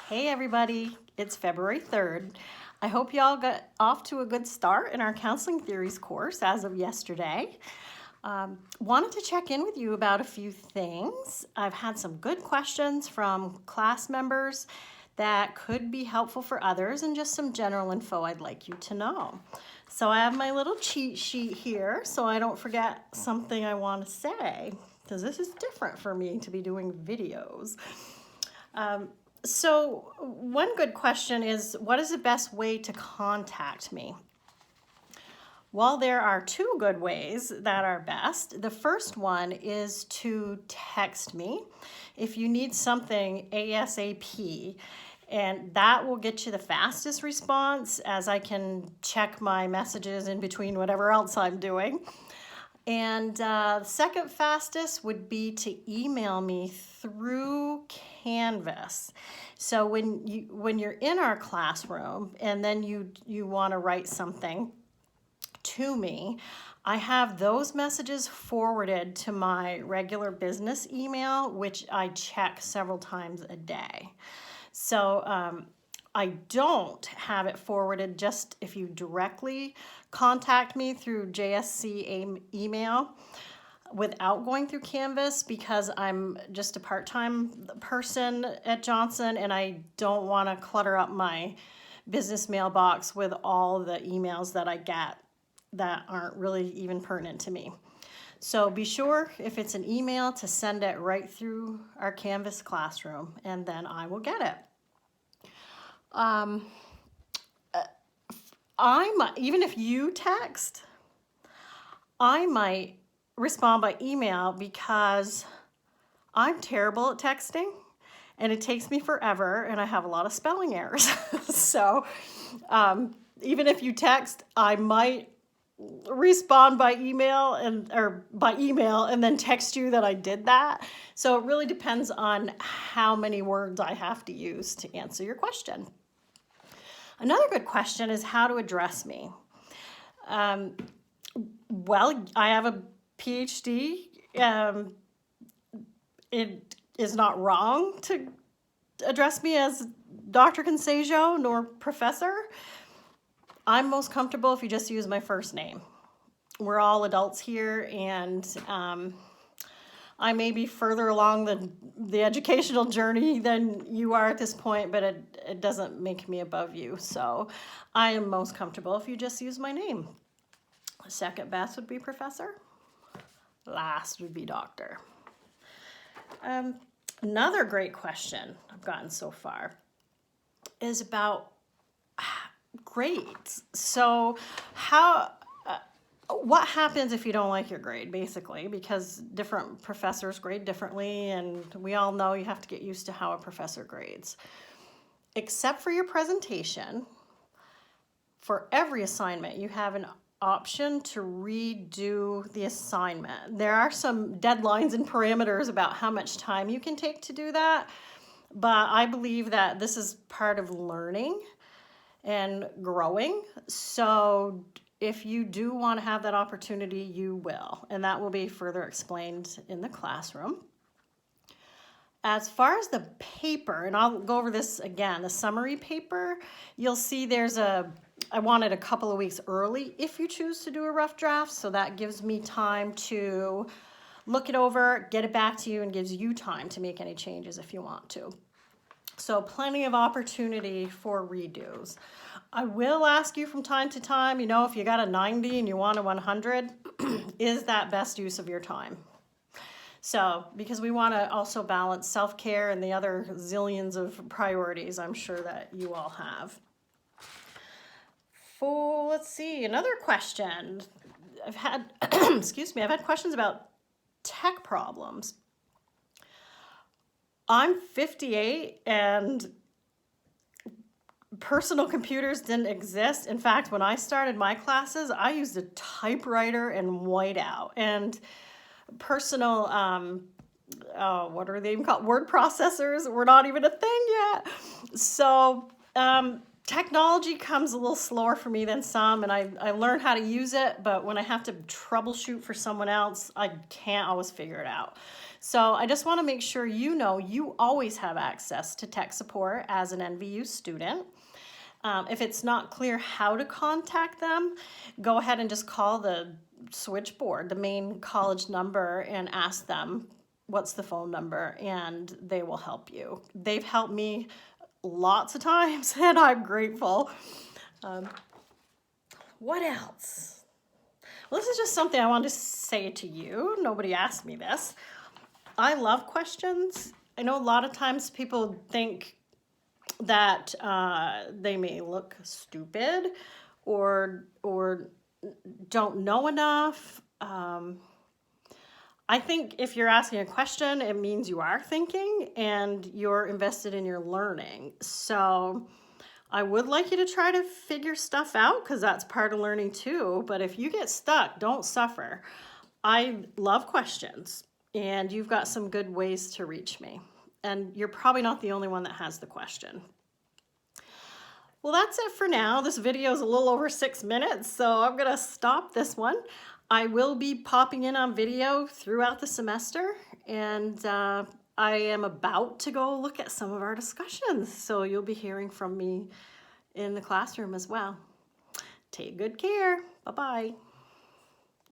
Hey everybody, it's February 3rd. I hope y'all got off to a good start in our Counseling Theories course as of yesterday. Wanted to check in with you about a few things. I've had some good questions from class members that could be helpful for others and just some general info I'd like you to know. So I have my little cheat sheet here so I don't forget something I want to say, because this is different for me to be doing videos. So one good question is, what is the best way to contact me? Well, there are two good ways that are best. The first one is to text me if you need something ASAP, and that will get you the fastest response, as I can check my messages in between whatever else I'm doing. And the second fastest would be to email me through Canvas. So when you're in our classroom and then you want to write something to me, I have those messages forwarded to my regular business email, which I check several times a day. So I don't have it forwarded just if you directly contact me through JSC email without going through Canvas, because I'm just a part-time person at Johnson and I don't want to clutter up my business mailbox with all the emails that I get that aren't really even pertinent to me. So be sure, if it's an email, to send it right through our Canvas classroom, and then I will get it. Even if you text, I might respond by email because I'm terrible at texting and it takes me forever and I have a lot of spelling errors. So even if you text, I might respond by email and then text you that I did that. So it really depends on how many words I have to use to answer your question. Another good question is how to address me. Well, I have a PhD. It is not wrong to address me as Dr. Consejo nor Professor. I'm most comfortable if you just use my first name. We're all adults here, and I may be further along the educational journey than you are at this point, but it doesn't make me above you. So I am most comfortable if you just use my name. Second best would be Professor. Last would be Doctor. Another great question I've gotten so far is about grades. So what happens if you don't like your grade, basically, because different professors grade differently, and we all know you have to get used to how a professor grades. Except for your presentation, for every assignment, you have an option to redo the assignment. There are some deadlines and parameters about how much time you can take to do that, but I believe that this is part of learning and growing. So if you do want to have that opportunity, you will, and that will be further explained in the classroom. As far as the paper, and I'll go over this again, the summary paper, you'll see I want it a couple of weeks early if you choose to do a rough draft, so that gives me time to look it over, get it back to you, and gives you time to make any changes if you want to. So plenty of opportunity for redos. I will ask you from time to time, if you got a 90 and you want a 100, is that best use of your time? So, because we want to also balance self-care and the other zillions of priorities I'm sure that you all have. Let's see, another question. I've had, I've had questions about tech problems. I'm 58 and personal computers didn't exist. In fact, when I started my classes, I used a typewriter and whiteout, and personal, what are they even called? Word processors were not even a thing yet. So technology comes a little slower for me than some, and I learned how to use it, but when I have to troubleshoot for someone else, I can't always figure it out. So I just want to make sure you know you always have access to tech support as an NVU student. If it's not clear how to contact them, go ahead and just call the switchboard, the main college number, and ask them what's the phone number, and they will help you. They've helped me lots of times, and I'm grateful. What else? Well, this is just something I wanted to say to you. Nobody asked me this. I love questions. I know a lot of times people think that they may look stupid or don't know enough. I think if you're asking a question, it means you are thinking and you're invested in your learning. So I would like you to try to figure stuff out because that's part of learning too. But if you get stuck, don't suffer. I love questions, and you've got some good ways to reach me. And you're probably not the only one that has the question. Well, that's it for now. This video is a little over 6 minutes, so I'm going to stop this one. I will be popping in on video throughout the semester, and I am about to go look at some of our discussions, so you'll be hearing from me in the classroom as well. Take good care. Bye-bye.